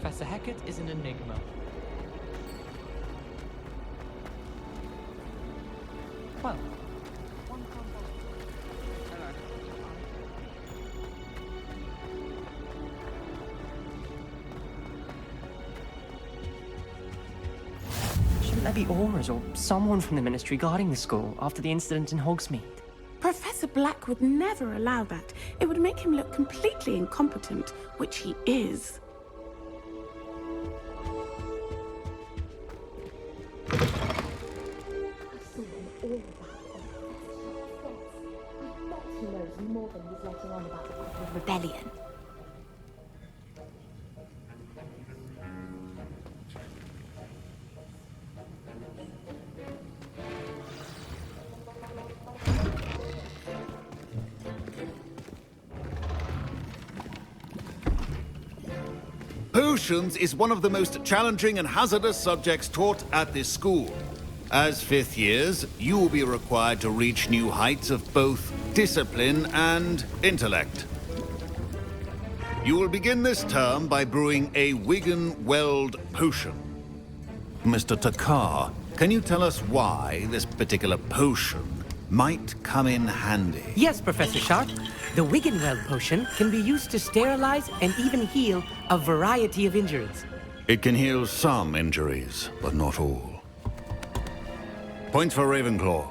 Professor Hecat is an enigma. Well, shouldn't there be aurors or someone from the ministry guarding the school after the incident in Hogsmeade? Professor Black would never allow that. It would make him look completely incompetent, which he is. He knows more than he's letting on about the rebellion. Potions is one of the most challenging and hazardous subjects taught at this school. As fifth years, you will be required to reach new heights of both discipline and intellect. You will begin this term by brewing a Wiggenweld potion. Mr. Takar, can you tell us why this particular potion might come in handy? yes, Professor Sharp. The Wiggenweld potion can be used to sterilize and even heal a variety of injuries. It can heal some injuries, but not all. Points for Ravenclaw.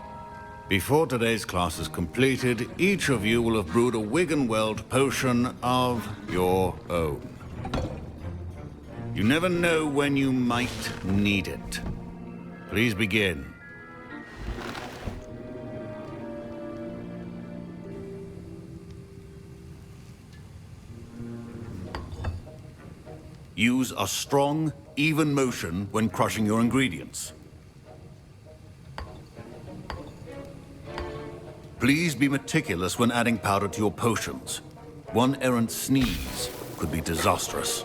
Before today's class is completed, each of you will have brewed a Wiggenweld potion of your own. You never know when you might need it. Please begin. Use a strong, even motion when crushing your ingredients. Please be meticulous when adding powder to your potions. One errant sneeze could be disastrous.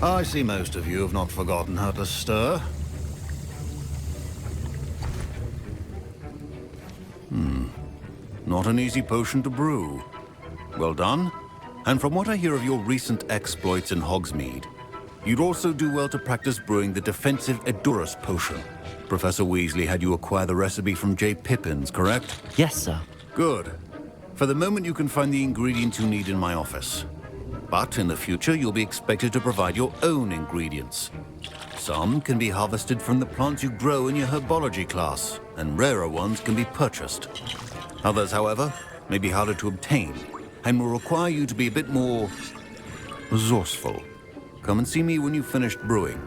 I see most of you have not forgotten how to stir. Not an easy potion to brew. Well done. And from what I hear of your recent exploits in Hogsmeade, you'd also do well to practice brewing the defensive Edurus potion. Professor Weasley had you acquire the recipe from J. Pippins, correct? Yes, sir. Good. For the moment, you can find the ingredients you need in my office. But in the future, you'll be expected to provide your own ingredients. Some can be harvested from the plants you grow in your herbology class, and rarer ones can be purchased. Others, however, may be harder to obtain, and will require you to be a bit more resourceful. Come and see me when you've finished brewing,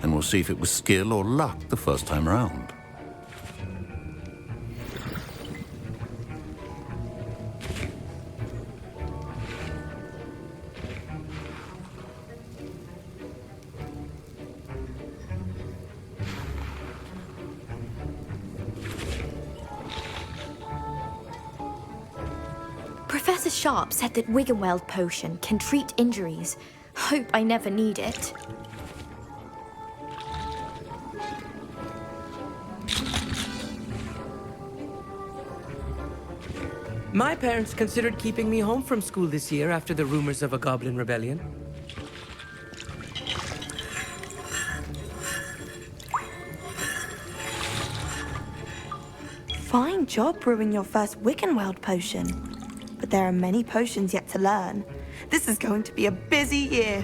and we'll see if it was skill or luck the first time around. Professor Sharp said that Wiggenweld potion can treat injuries. Hope I never need it. My parents considered keeping me home from school this year after the rumors of a goblin rebellion. Fine job brewing your first Wiggenweld potion. But there are many potions yet to learn. This is going to be a busy year.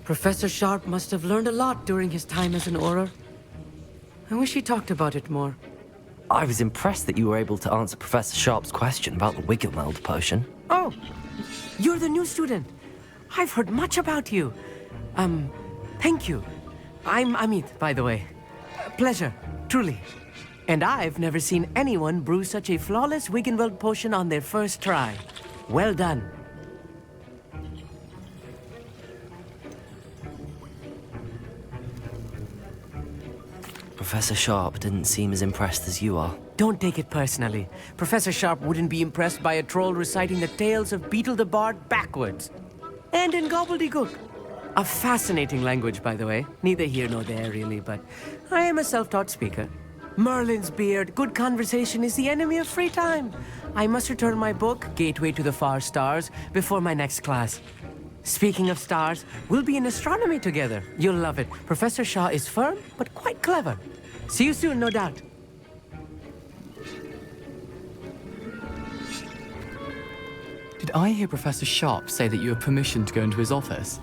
Professor Sharp must have learned a lot during his time as an Auror. I wish he talked about it more. I was impressed that you were able to answer Professor Sharp's question about the Wiggenweld potion. Oh, you're the new student. I've heard much about you. Thank you. I'm Amit, by the way. Pleasure, truly. And I've never seen anyone brew such a flawless Wiggenweld potion on their first try. Well done. Professor Sharp didn't seem as impressed as you are. Don't take it personally. Professor Sharp wouldn't be impressed by a troll reciting the tales of Beetle the Bard backwards. And in gobbledygook. A fascinating language, by the way. Neither here nor there, really, but I am a self-taught speaker. Merlin's beard, good conversation is the enemy of free time. I must return my book, Gateway to the Far Stars, before my next class. Speaking of stars, we'll be in astronomy together. You'll love it. Professor Shaw is firm, but quite clever. See you soon, no doubt. Did I hear Professor Sharp say that you have permission to go into his office?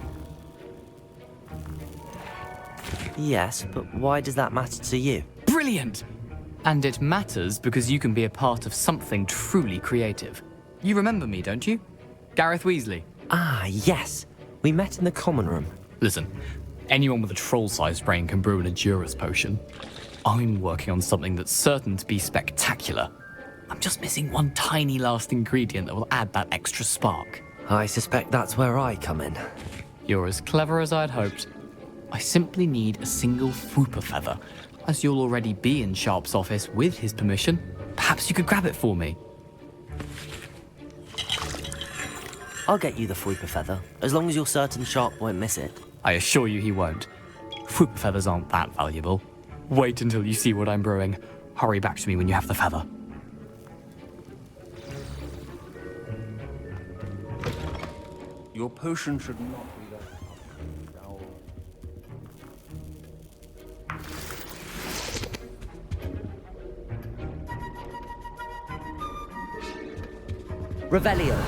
Yes, but why does that matter to you? Brilliant! And it matters because you can be a part of something truly creative. You remember me, don't you? Gareth Weasley. Ah, yes. We met in the common room. Listen, anyone with a troll-sized brain can brew an Edurus potion. I'm working on something that's certain to be spectacular. I'm just missing one tiny last ingredient that will add that extra spark. I suspect that's where I come in. You're as clever as I'd hoped. I simply need a single Fwooper feather. As you'll already be in Sharp's office with his permission, perhaps you could grab it for me. I'll get you the Fwooper feather, as long as you're certain Sharp won't miss it. I assure you he won't. Fwooper feathers aren't that valuable. Wait until you see what I'm brewing. Hurry back to me when you have the feather. Your potion should not be that. Revelio.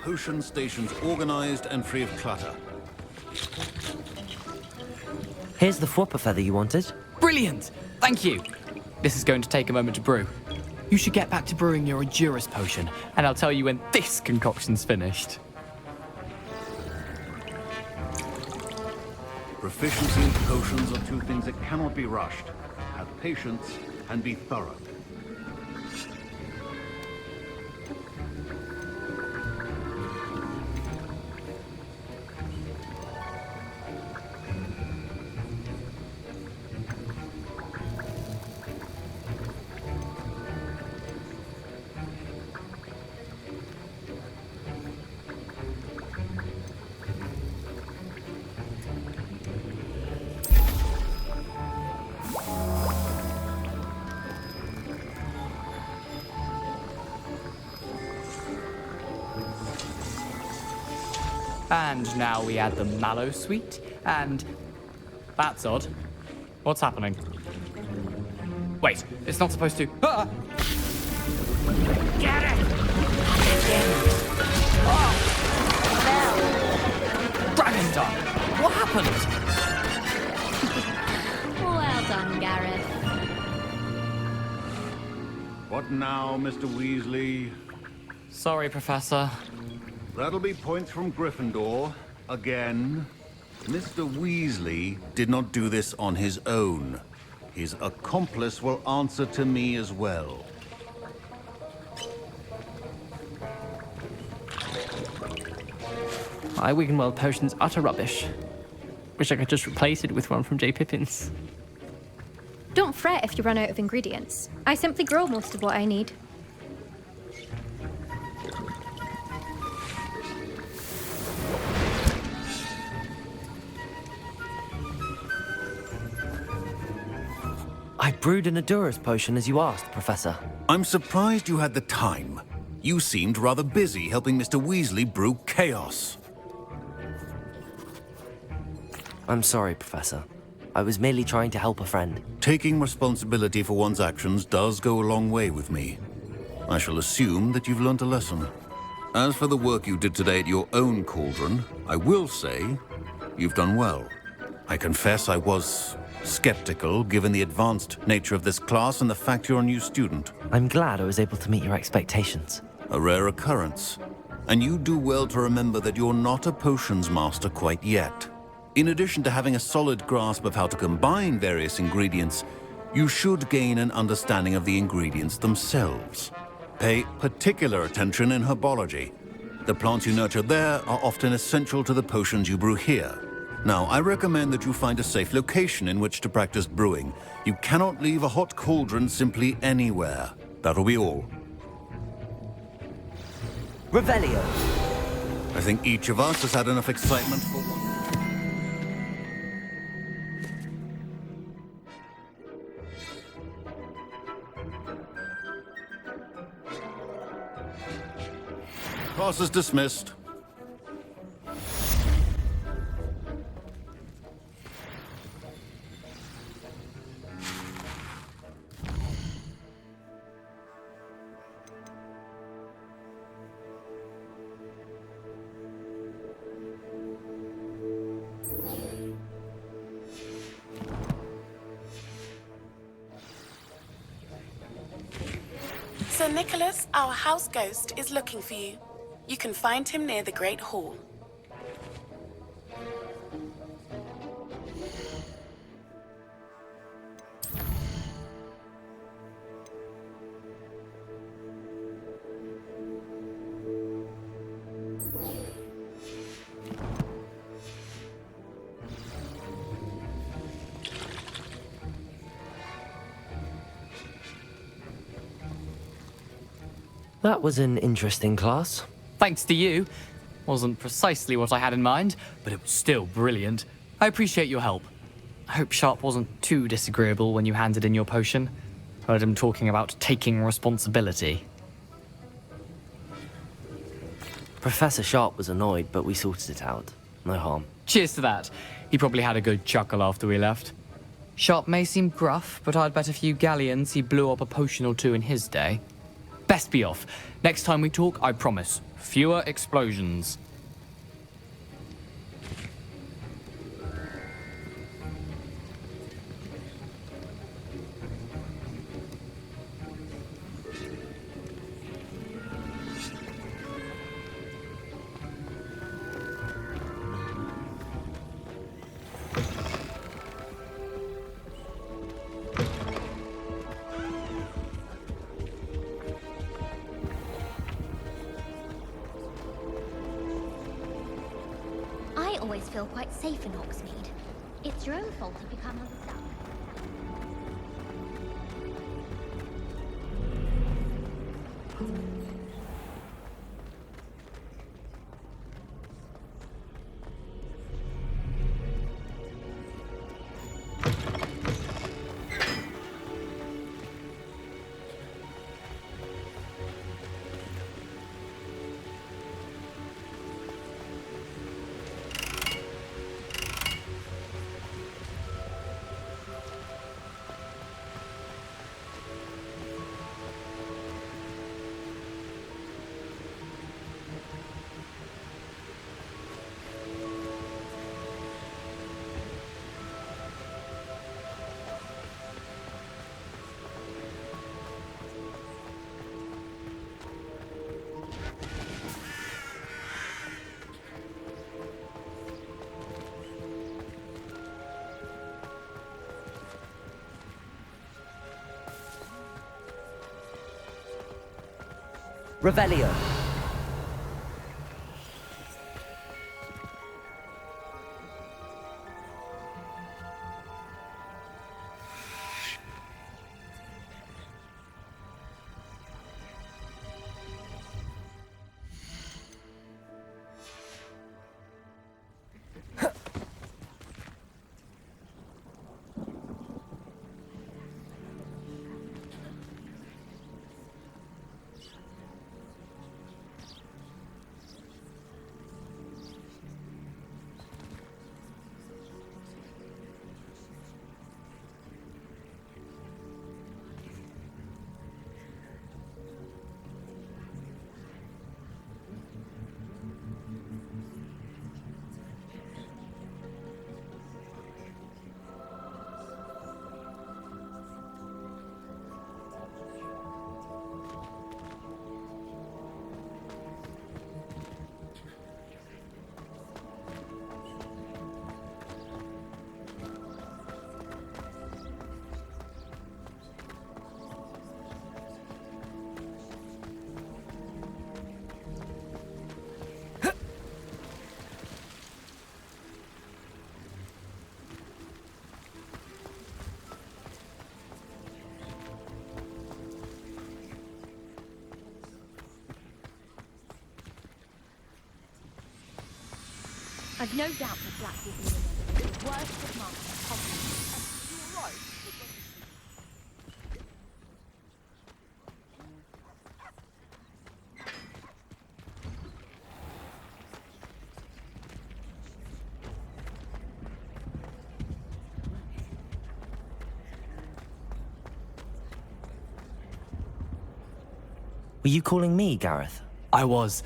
Potion stations organized and free of clutter. Here's the Fwooper feather you wanted. Brilliant! Thank you! This is going to take a moment to brew. You should get back to brewing your Edurus potion, and I'll tell you when this concoction's finished. Proficiency in potions are two things that cannot be rushed. Have patience and be thorough. And now we add the mallow sweet, and... That's odd. What's happening? Wait, it's not supposed to... Ah! Get it! Oh! Dragon Dog! What happened? Well done, Gareth. What now, Mr. Weasley? Sorry, Professor. That'll be points from Gryffindor. Again. Mr. Weasley did not do this on his own. His accomplice will answer to me as well. My Wiggenweld potion's utter rubbish. Wish I could just replace it with one from J. Pippin's. Don't fret if you run out of ingredients. I simply grow most of what I need. I brewed an Edurus potion as you asked, Professor. I'm surprised you had the time. You seemed rather busy helping Mr. Weasley brew chaos. I'm sorry, Professor. I was merely trying to help a friend. Taking responsibility for one's actions does go a long way with me. I shall assume that you've learnt a lesson. As for the work you did today at your own cauldron, I will say you've done well. I confess I was skeptical given the advanced nature of this class and the fact you're a new student. I'm glad I was able to meet your expectations. A rare occurrence. And you do well to remember that you're not a potions master quite yet. In addition to having a solid grasp of how to combine various ingredients, you should gain an understanding of the ingredients themselves. Pay particular attention in herbology. The plants you nurture there are often essential to the potions you brew here. Now, I recommend that you find a safe location in which to practice brewing. You cannot leave a hot cauldron simply anywhere. That'll be all. Revelio. I think each of us has had enough excitement for one. Class is dismissed. Sir Nicholas, our house ghost, is looking for you. You can find him near the Great Hall. That was an interesting class. Thanks to you. Wasn't precisely what I had in mind, but it was still brilliant. I appreciate your help. I hope Sharp wasn't too disagreeable when you handed in your potion. Heard him talking about taking responsibility. Professor Sharp was annoyed, but we sorted it out. No harm. Cheers to that. He probably had a good chuckle after we left. Sharp may seem gruff, but I'd bet a few galleons he blew up a potion or two in his day. Best be off. Next time we talk, I promise, fewer explosions. I always feel quite safe in Hogsmeade. It's your own fault if you come unstuck. Revelio. I've no doubt that Black will be the worst of masters. Were you calling me, Gareth? I was.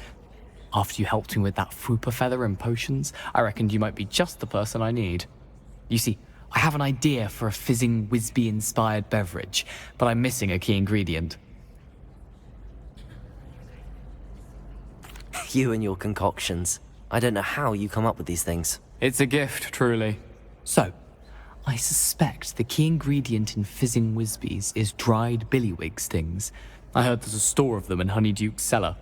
After you helped me with that Fupa feather and potions, I reckoned you might be just the person I need. You see, I have an idea for a fizzing Wisby-inspired beverage, but I'm missing a key ingredient. You and your concoctions. I don't know how you come up with these things. It's a gift, truly. So, I suspect the key ingredient in fizzing Wisbies is dried billywig stings. I heard there's a store of them in Honeyduke's cellar.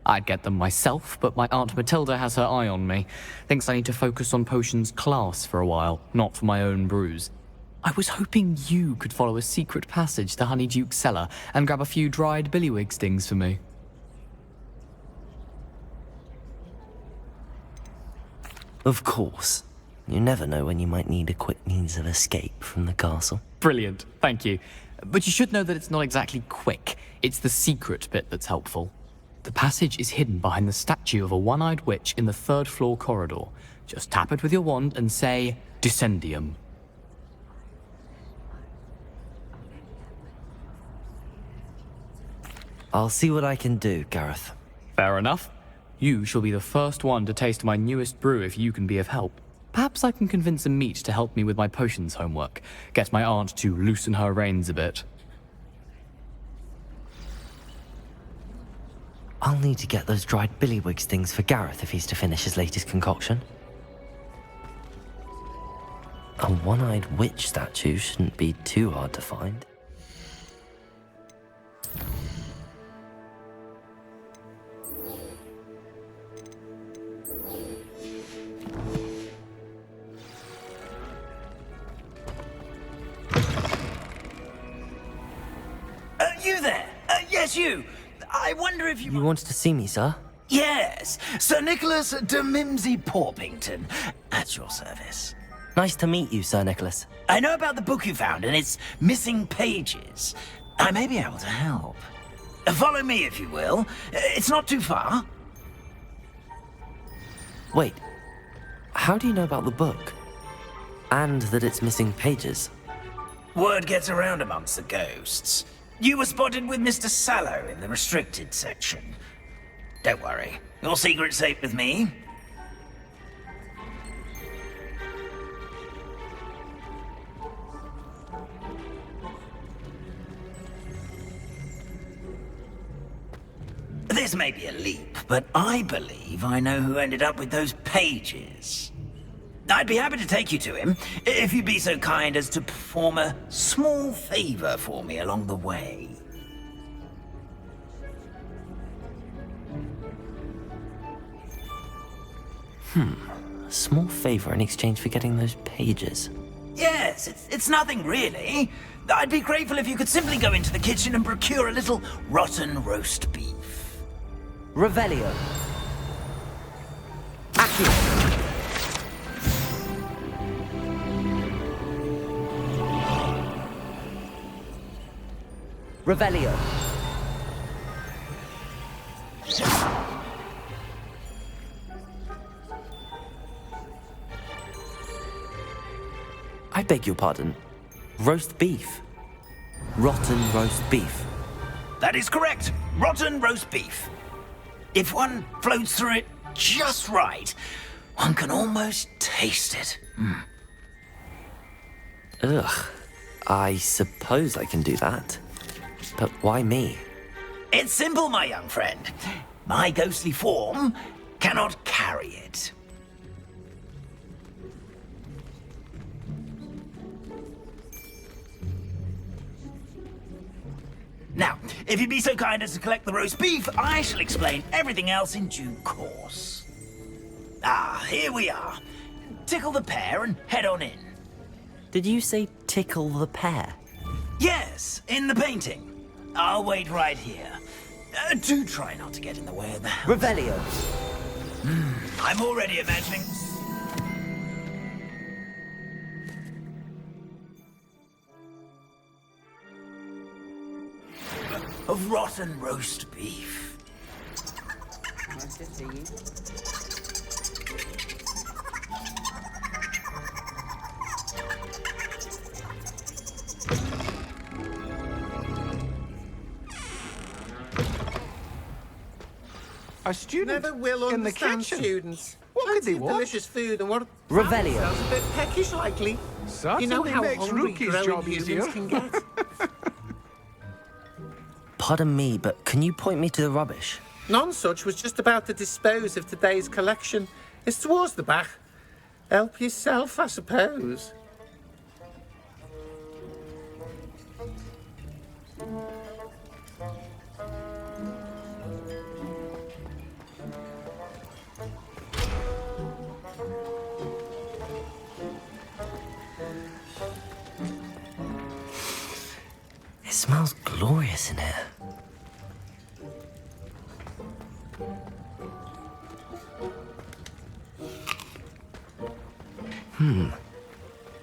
I'd get them myself, but my Aunt Matilda has her eye on me. Thinks I need to focus on potions class for a while, not for my own brews. I was hoping you could follow a secret passage to Honeyduke's cellar and grab a few dried billywig stings for me. Of course. You never know when you might need a quick means of escape from the castle. Brilliant, thank you. But you should know that it's not exactly quick. It's the secret bit that's helpful. The passage is hidden behind the statue of a one-eyed witch in the third-floor corridor. Just tap it with your wand and say, Descendium. I'll see what I can do, Gareth. Fair enough. You shall be the first one to taste my newest brew if you can be of help. Perhaps I can convince a meat to help me with my potions homework. Get my aunt to loosen her reins a bit. I'll need to get those dried billywig stings for Gareth if he's to finish his latest concoction. A one-eyed witch statue shouldn't be too hard to find. You there? Yes, you. I wonder if you... You wanted to see me, sir? Yes, Sir Nicholas de Mimsy Porpington, at your service. Nice to meet you, Sir Nicholas. I know about the book you found and its missing pages. I may be able to help. Follow me, if you will. It's not too far. Wait, how do you know about the book? And that it's missing pages? Word gets around amongst the ghosts. You were spotted with Mr. Sallow in the restricted section. Don't worry, your secret's safe with me. This may be a leap, but I believe I know who ended up with those pages. I'd be happy to take you to him, if you'd be so kind as to perform a small favor for me along the way. A small favor in exchange for getting those pages. Yes, it's nothing really. I'd be grateful if you could simply go into the kitchen and procure a little rotten roast beef. Revelio. Accio. Revelio. I beg your pardon. Roast beef. Rotten roast beef. That is correct. Rotten roast beef. If one floats through it just right, one can almost taste it. Ugh. I suppose I can do that. But why me? It's simple, my young friend. My ghostly form cannot carry it. Now, if you'd be so kind as to collect the roast beef, I shall explain everything else in due course. Ah, here we are. Tickle the pear and head on in. Did you say tickle the pear? Yes, in the painting. I'll wait right here. Do try not to get in the way of the house. Revelio. I'm already imagining rotten roast beef. Nice to see you. A student Never will in the understand kitchen. students. What could they Plenty of want? delicious food and what... Revelio. Sounds a bit peckish, likely. Certainly You know how makes hungry Rookie's growing job humans easier. can get. Pardon me, but can you point me to the rubbish? Nonsuch was just about to dispose of today's collection. It's towards the back. Help yourself, I suppose. It smells glorious in here.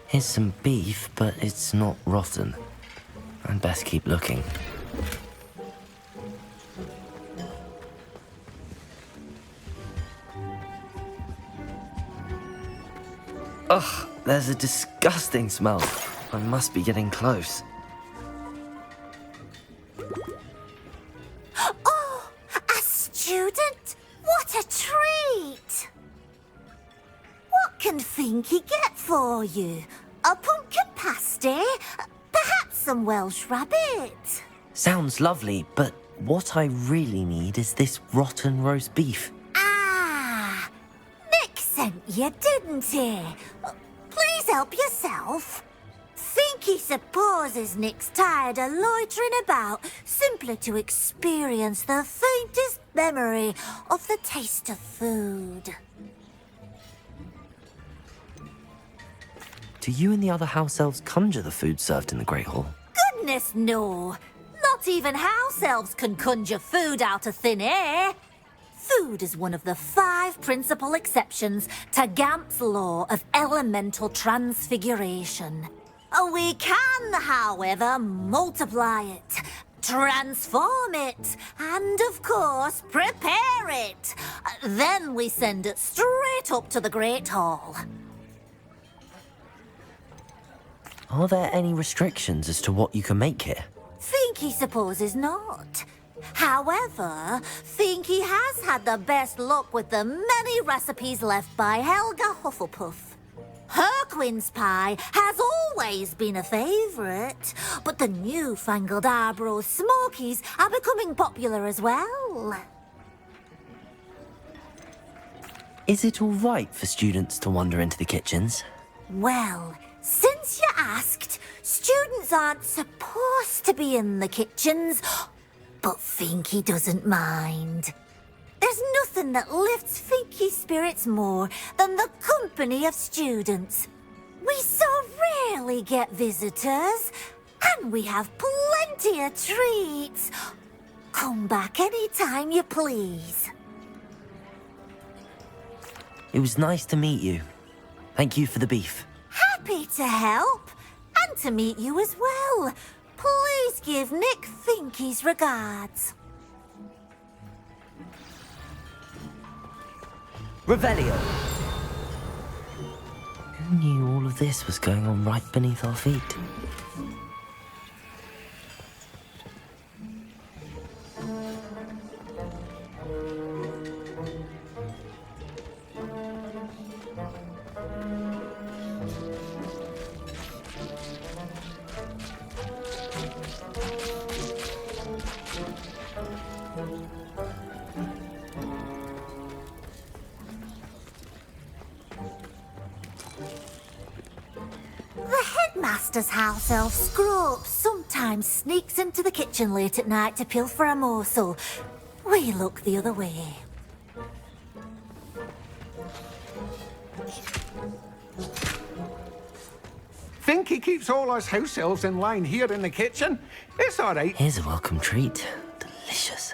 Here's some beef, but it's not rotten. I'd best keep looking. Ugh, there's a disgusting smell. I must be getting close. Oh, a student? What a treat! What can Finky get for you? A pumpkin pasty? Perhaps some Welsh rabbit? Sounds lovely, but what I really need is this rotten roast beef. Ah, Nick sent you, didn't he? Please help yourself. Finky supposes Nick's tired of loitering about simply to experience the faintest memory of the taste of food. Do you and the other house elves conjure the food served in the Great Hall? Goodness, no. Not even house elves can conjure food out of thin air. Food is one of the 5 principal exceptions to Gamp's law of elemental transfiguration. We can, however, multiply it, transform it, and, of course, prepare it. Then we send it straight up to the Great Hall. Are there any restrictions as to what you can make here? Finky supposes not. However, Finky has had the best luck with the many recipes left by Helga Hufflepuff. Her quince pie has always been a favourite, but the newfangled Arbroath Smokies are becoming popular as well. Is it all right for students to wander into the kitchens? Well, since you asked, students aren't supposed to be in the kitchens, but Finky doesn't mind. There's nothing that lifts Finky's spirits more than the company of students. We so rarely get visitors, and we have plenty of treats. Come back any time you please. It was nice to meet you. Thank you for the beef. Happy to help, and to meet you as well. Please give Nick Finky's regards. Revelio! Who knew all of this was going on right beneath our feet? Master's house elf Scrope sometimes sneaks into the kitchen late at night to pilfer a morsel. We look the other way. Finky keeps all us house elves in line here in the kitchen. It's all right. Here's a welcome treat. Delicious.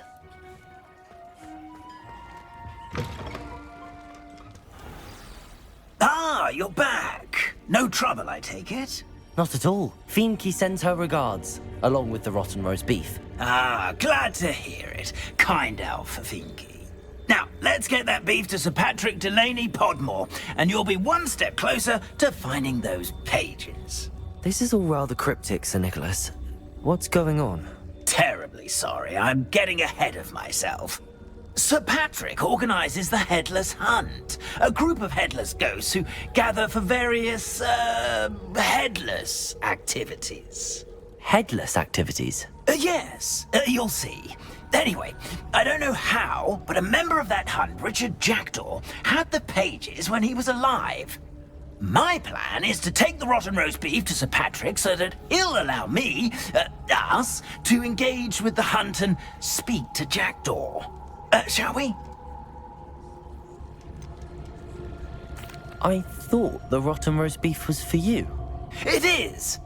Ah, you're back. No trouble, I take it? Not at all. Finki sends her regards, along with the rotten roast beef. Ah, glad to hear it. Kind elf, Finki. Now, let's get that beef to Sir Patrick Delaney Podmore, and you'll be one step closer to finding those pages. This is all rather cryptic, Sir Nicholas. What's going on? Terribly sorry, I'm getting ahead of myself. Sir Patrick organises the Headless Hunt, a group of headless ghosts who gather for various, headless activities. Headless activities? Yes, you'll see. Anyway, I don't know how, but a member of that hunt, Richard Jackdaw, had the pages when he was alive. My plan is to take the rotten roast beef to Sir Patrick so that he'll allow me, us, to engage with the hunt and speak to Jackdaw. Shall we? I thought the rotten roast beef was for you. It is,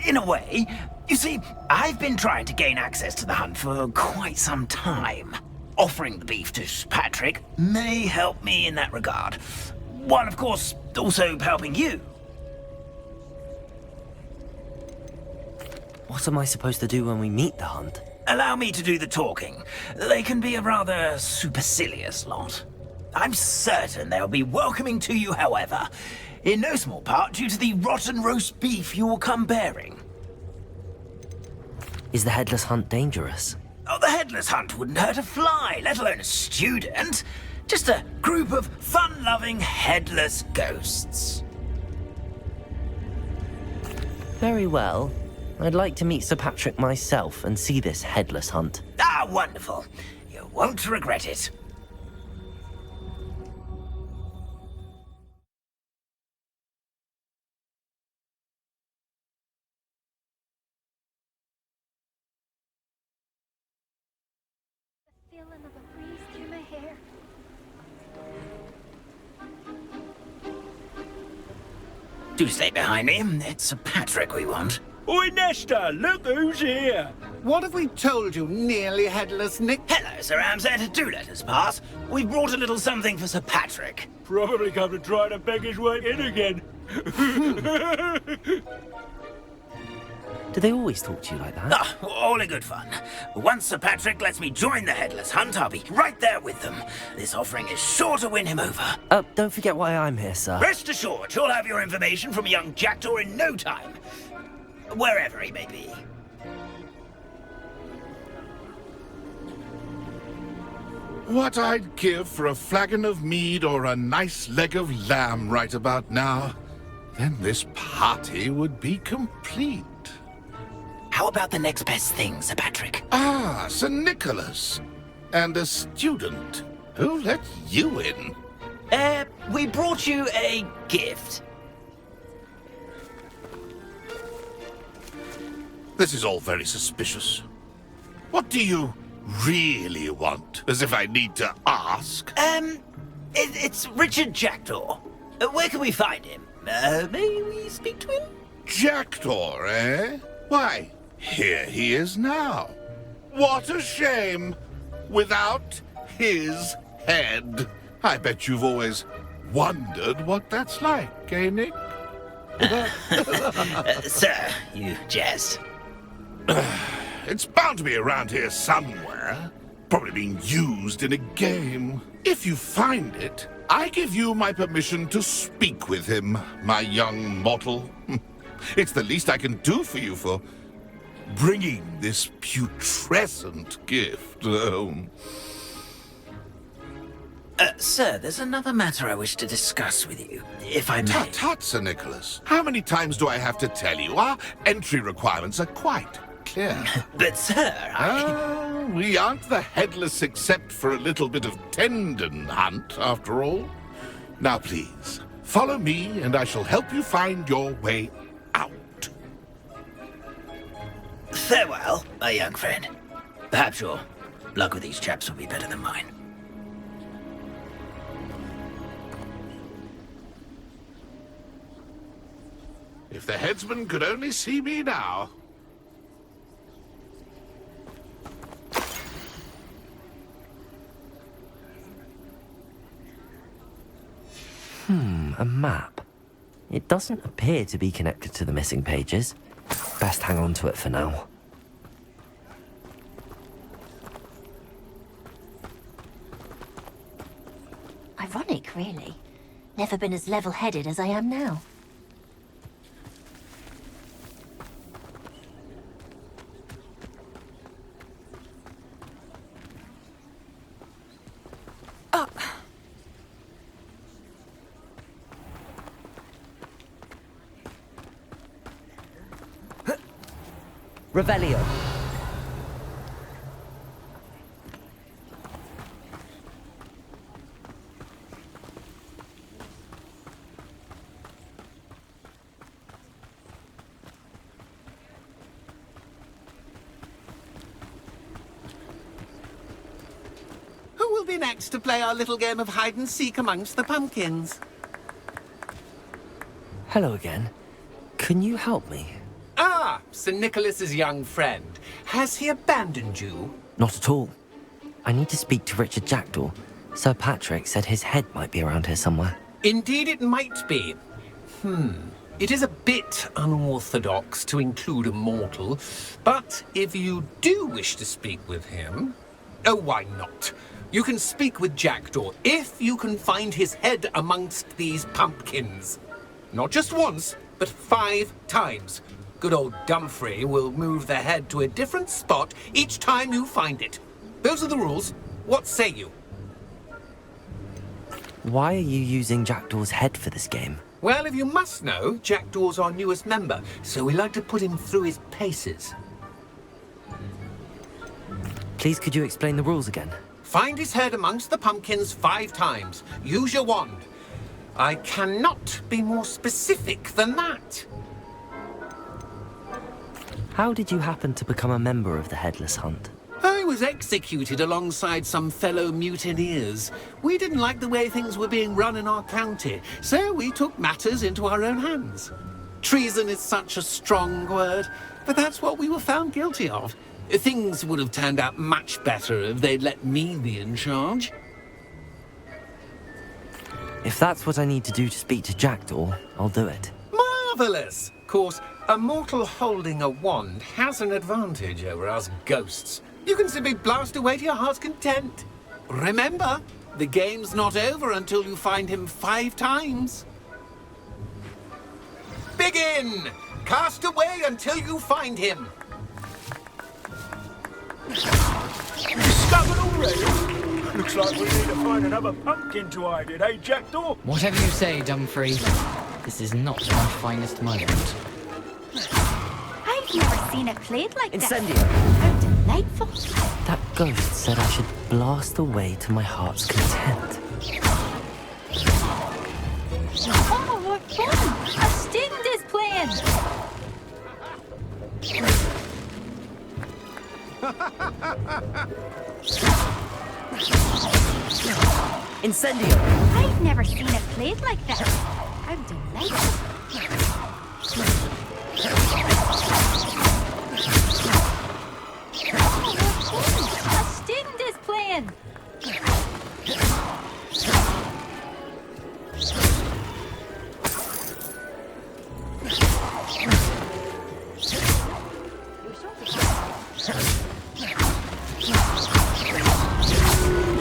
in a way. You see, I've been trying to gain access to the hunt for quite some time. Offering the beef to Sir Patrick may help me in that regard. While, of course, also helping you. What am I supposed to do when we meet the hunt? Allow me to do the talking. They can be a rather supercilious lot. I'm certain they'll be welcoming to you, however, in no small part due to the rotten roast beef you will come bearing. Is the headless hunt dangerous? Oh, the headless hunt wouldn't hurt a fly, let alone a student. Just a group of fun-loving headless ghosts. Very well. I'd like to meet Sir Patrick myself and see this headless hunt. Ah, wonderful. You won't regret it. The feeling of a breeze through my hair. Do stay behind me. It's Sir Patrick we want. Oi, Nesta, look who's here. What have we told you, nearly headless Nick? Hello, Sir Ramsed. Do let us pass. We've brought a little something for Sir Patrick. Probably come to try to beg his way in again. Do they always talk to you like that? Ah, all in good fun. Once Sir Patrick lets me join the Headless Hunt, I'll be right there with them. This offering is sure to win him over. Don't forget why I'm here, sir. Rest assured, you'll have your information from young Jackdaw in no time. Wherever he may be. What I'd give for a flagon of mead or a nice leg of lamb right about now. Then this party would be complete. How about the next best thing, Sir Patrick? Ah, Sir Nicholas. And a student. Who let you in? We brought you a gift. This is all very suspicious. What do you really want? As if I need to ask. It's Richard Jackdaw. Where can we find him? May we speak to him? Jackdaw, eh? Why, here he is now. What a shame. Without his head. I bet you've always wondered what that's like, eh, Nick? Sir, you jest. It's bound to be around here somewhere. Probably being used in a game. If you find it, I give you my permission to speak with him, my young mortal. It's the least I can do for you for bringing this putrescent gift home. Sir, there's another matter I wish to discuss with you, if I may. Tut, tut, Sir Nicholas. How many times do I have to tell you? Our entry requirements are quite clear. But, sir, we aren't the headless except for a little bit of tendon hunt, after all. Now, please, follow me, and I shall help you find your way out. Farewell, my young friend. Perhaps your luck with these chaps will be better than mine. If the headsman could only see me now. A map. It doesn't appear to be connected to the missing pages. Best hang on to it for now. Ironic, really. Never been as level-headed as I am now. Revelio. Who will be next to play our little game of hide-and-seek amongst the pumpkins? Hello again. Can you help me? Ah, Sir Nicholas's young friend. Has he abandoned you? Not at all. I need to speak to Richard Jackdaw. Sir Patrick said his head might be around here somewhere. Indeed it might be. It is a bit unorthodox to include a mortal, but if you do wish to speak with him... Oh, why not? You can speak with Jackdaw if you can find his head amongst these pumpkins. Not just once, but 5 times. Good old Dumfrey will move the head to a different spot each time you find it. Those are the rules. What say you? Why are you using Jackdaw's head for this game? Well, if you must know, Jackdaw's our newest member, so we like to put him through his paces. Please, could you explain the rules again? Find his head amongst the pumpkins 5 times. Use your wand. I cannot be more specific than that. How did you happen to become a member of the Headless Hunt? I was executed alongside some fellow mutineers. We didn't like the way things were being run in our county, so we took matters into our own hands. Treason is such a strong word, but that's what we were found guilty of. Things would have turned out much better if they'd let me be in charge. If that's what I need to do to speak to Jackdaw, I'll do it. Marvellous! Of course, a mortal holding a wand has an advantage over us ghosts. You can simply blast away to your heart's content. Remember, the game's not over until you find him 5 times. Begin! Cast away until you find him. Discovered already? Looks like we need to find another pumpkin to hide in, eh, Jackdaw? Whatever you say, Dumfrey. This is not my finest moment. I've never seen it played like that. Incendio. How delightful. That ghost said I should blast away to my heart's content. Oh, what fun! A student is playing. Incendio. I've never seen it played like that. How delightful. A student is playing.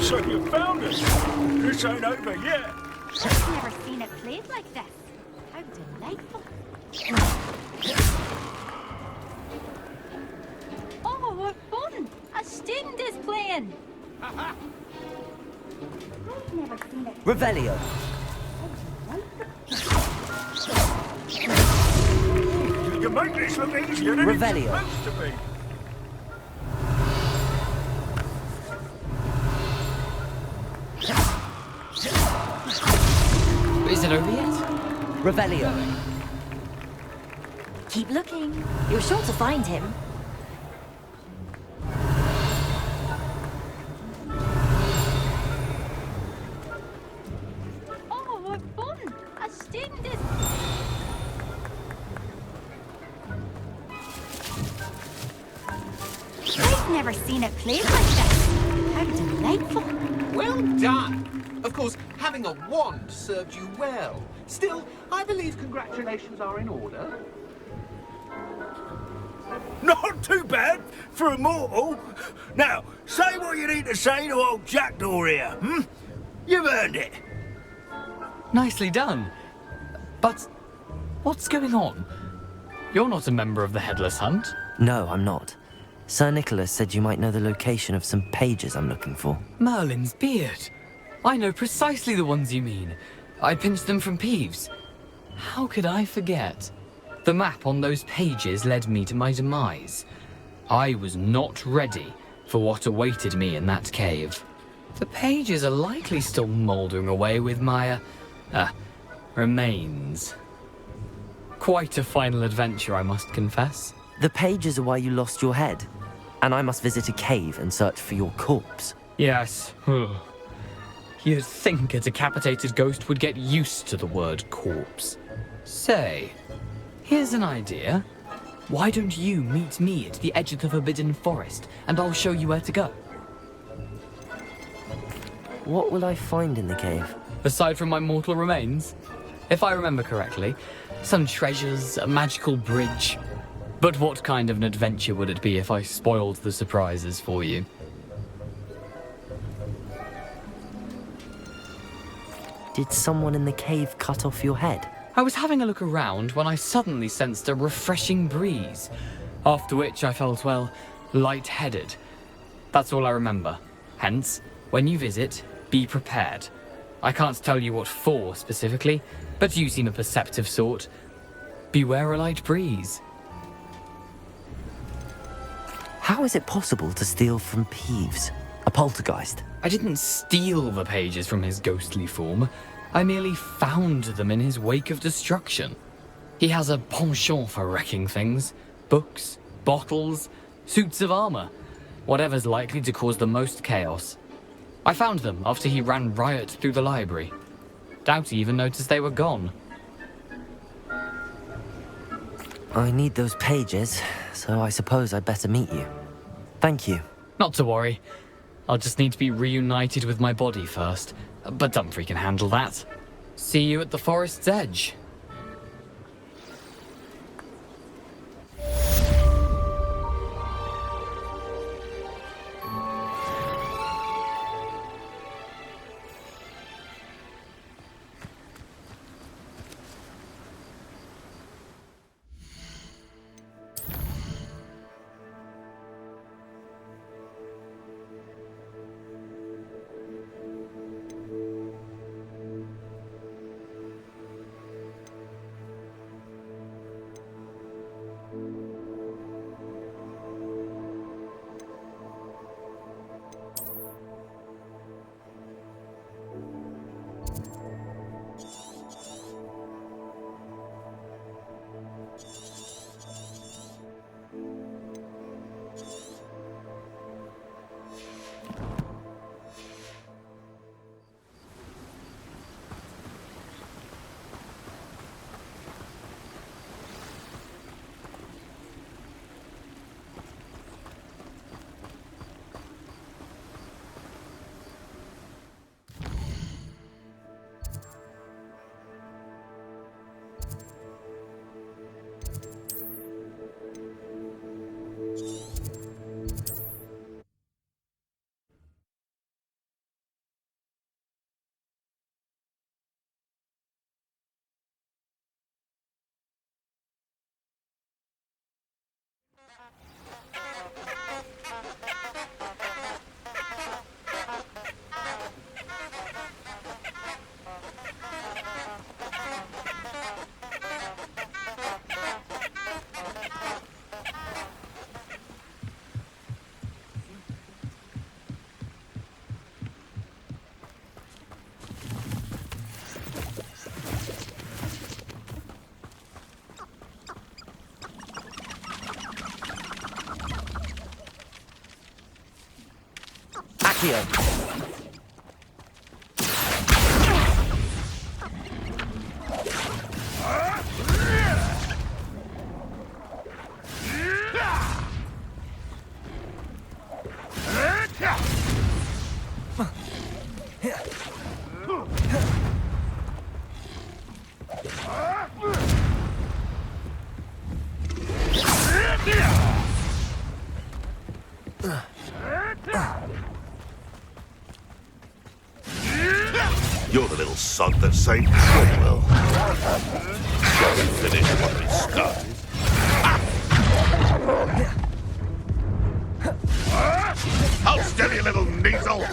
So you found us. This ain't over yet. I've never seen it played like that. How delightful. Oh, what fun! A student is playing. I've never seen it. Revelio. You can make this look easier than Revelio. it's supposed to be. Is it over yet? Revelio. Keep looking. You're sure to find him. Oh, what fun! A student is... I've never seen it played like that. How delightful. Well done. Of course, having a wand served you well. Still, I believe congratulations are in order. Not too bad for a mortal. Now, say what you need to say to old Jackdaw here, hmm? You've earned it. Nicely done. But what's going on? You're not a member of the Headless Hunt. No, I'm not. Sir Nicholas said you might know the location of some pages I'm looking for. Merlin's beard. I know precisely the ones you mean. I pinched them from Peeves. How could I forget? The map on those pages led me to my demise. I was not ready for what awaited me in that cave. The pages are likely still mouldering away with my, remains. Quite a final adventure, I must confess. The pages are why you lost your head, and I must visit a cave and search for your corpse. Yes. You'd think a decapitated ghost would get used to the word corpse. Say, here's an idea. Why don't you meet me at the edge of the Forbidden Forest, and I'll show you where to go? What will I find in the cave? Aside from my mortal remains? If I remember correctly, some treasures, a magical bridge. But what kind of an adventure would it be if I spoiled the surprises for you? Did someone in the cave cut off your head? I was having a look around when I suddenly sensed a refreshing breeze, after which I felt, well, lightheaded. That's all I remember. Hence, when you visit, be prepared. I can't tell you what for specifically, but you seem a perceptive sort. Beware a light breeze. How is it possible to steal from Peeves, a poltergeist? I didn't steal the pages from his ghostly form. I merely found them in his wake of destruction. He has a penchant for wrecking things. Books, bottles, suits of armor. Whatever's likely to cause the most chaos. I found them after he ran riot through the library. Doubt he even noticed they were gone. I need those pages, so I suppose I'd better meet you. Thank you. Not to worry. I'll just need to be reunited with my body first. But Dumfrey can handle that. See you at the forest's edge. sod that saved Cromwell. Shall we finish what we started? Hold steady, little Kneasel!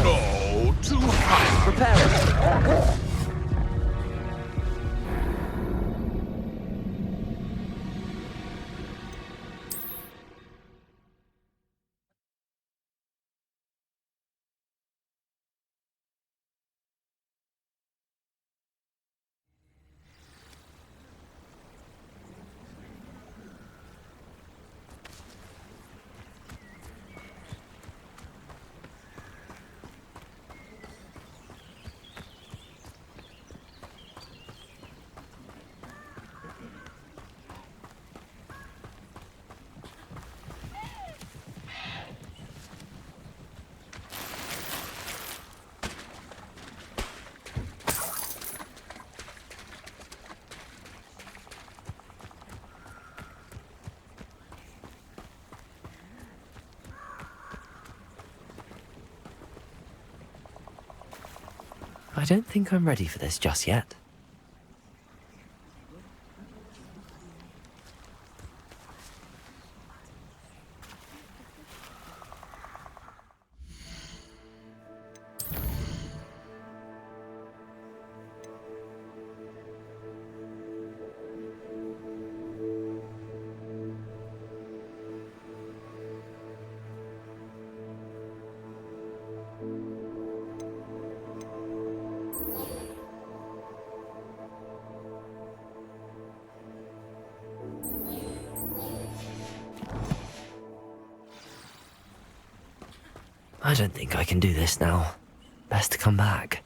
Oh, too high! Prepare it! I don't think I'm ready for this just yet. I don't think I can do this now. Best to come back.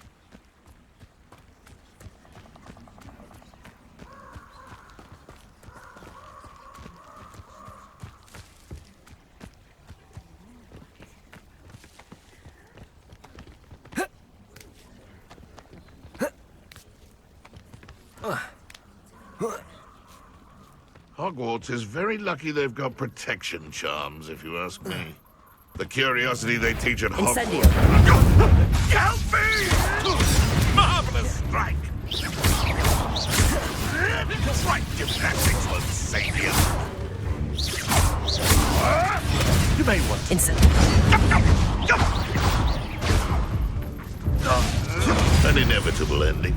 Hogwarts is very lucky they've got protection charms, if you ask me. The curiosity they teach at Hogwarts... Help me! Marvelous strike! Right gymnastics won't save you. You may want... An inevitable ending.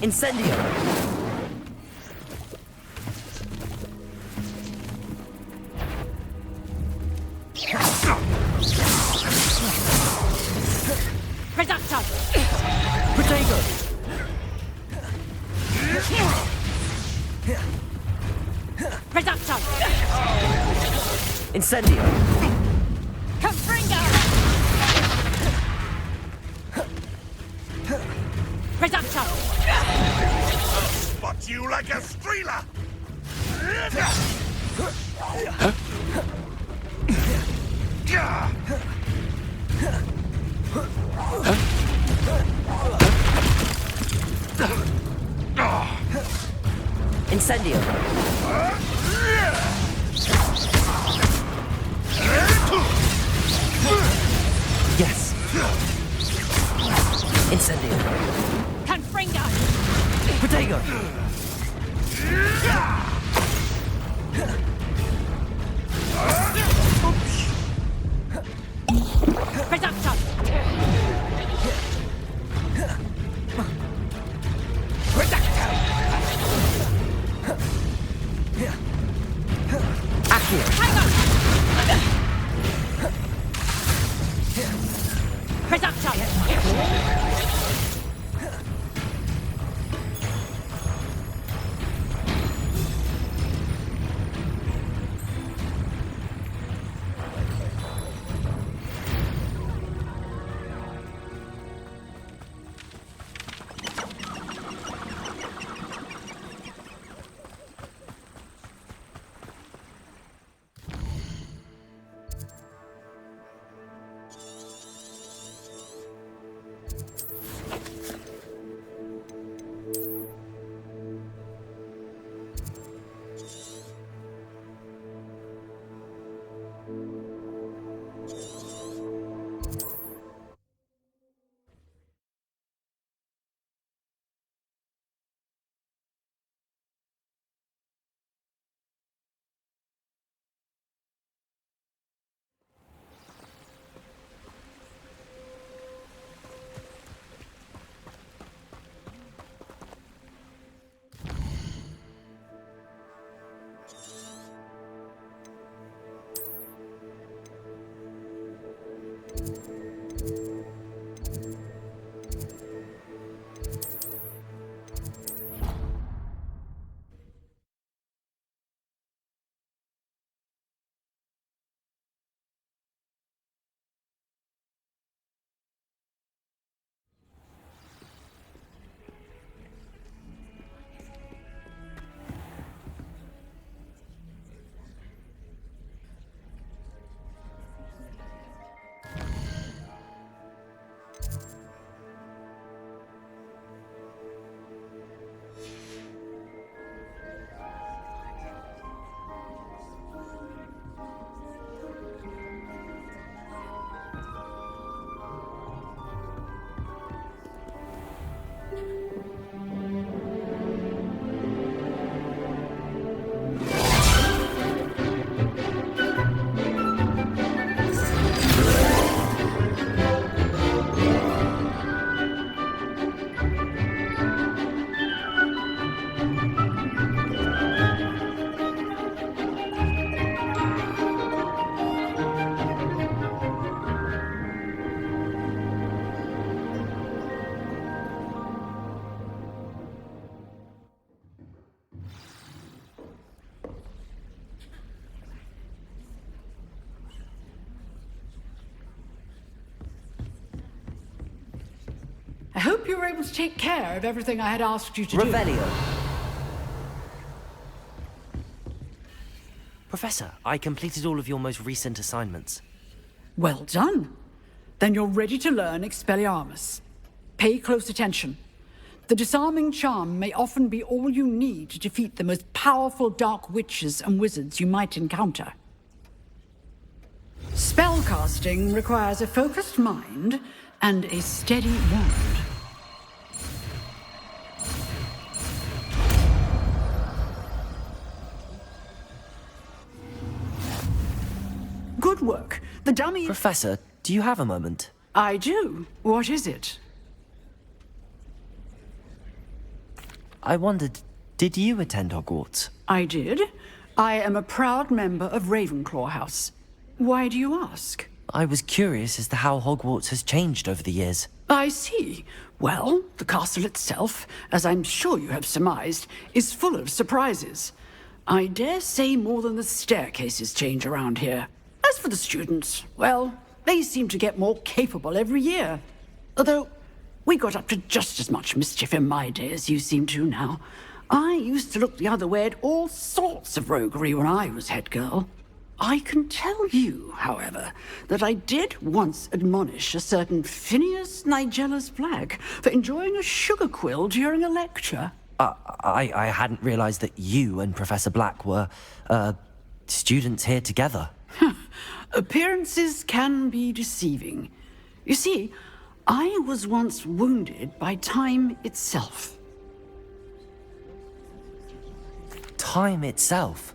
Incendio! Reductor! Protego! Reductor! Incendio! Confringo! Reductor! I'll spot you like a streeler! Incendio! Yes! Incendio! Confringo! Protego! Oops. I hope you were able to take care of everything I had asked you to do. Revelio. Professor, I completed all of your most recent assignments. Well done. Then you're ready to learn Expelliarmus. Pay close attention. The disarming charm may often be all you need to defeat the most powerful dark witches and wizards you might encounter. Spellcasting requires a focused mind and a steady wand. Good work. The dummy... Professor, do you have a moment? I do. What is it? I wondered, did you attend Hogwarts? I did. I am a proud member of Ravenclaw House. Why do you ask? I was curious as to how Hogwarts has changed over the years. I see. Well, the castle itself, as I'm sure you have surmised, is full of surprises. I dare say more than the staircases change around here. As for the students, well, they seem to get more capable every year. Although, we got up to just as much mischief in my day as you seem to now. I used to look the other way at all sorts of roguery when I was head girl. I can tell you, however, that I did once admonish a certain Phineas Nigella's Black for enjoying a sugar quill during a lecture. I hadn't realized that you and Professor Black were, students here together. Appearances can be deceiving. You see, I was once wounded by time itself. Time itself?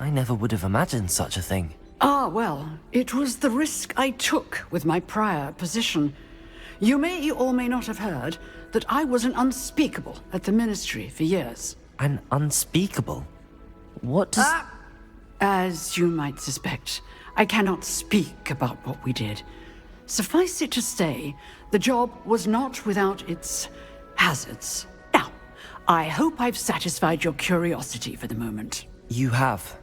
I never would have imagined such a thing. Ah, well, it was the risk I took with my prior position. You may or may not have heard that I was an unspeakable at the Ministry for years. An unspeakable? What does... As you might suspect, I cannot speak about what we did. Suffice it to say, the job was not without its hazards. Now, I hope I've satisfied your curiosity for the moment. You have.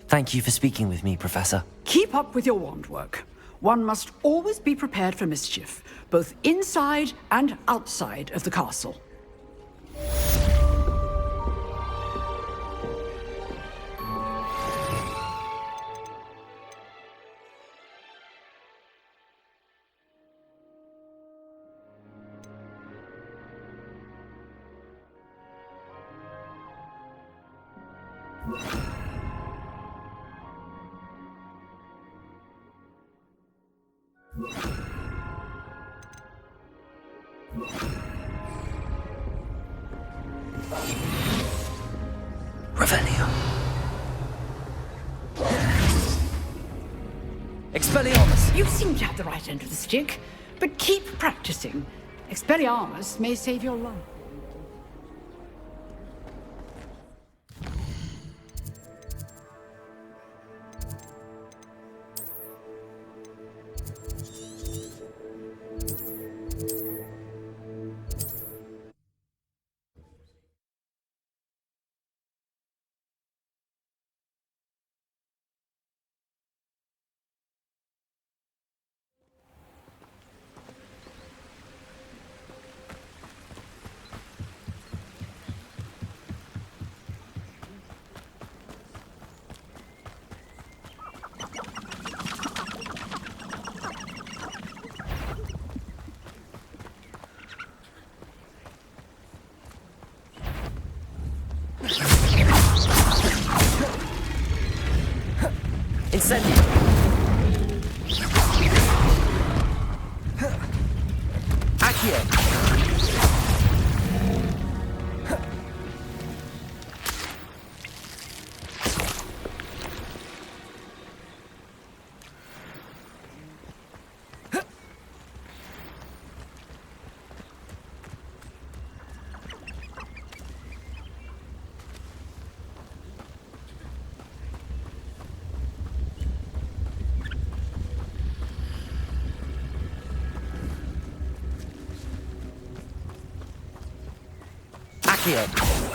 Thank you for speaking with me, Professor. Keep up with your wand work. One must always be prepared for mischief, both inside and outside of the castle. Revelio. Expelliarmus! You seem to have the right end of the stick, but keep practicing. Expelliarmus may save your life. Incendio! Accio! Accio!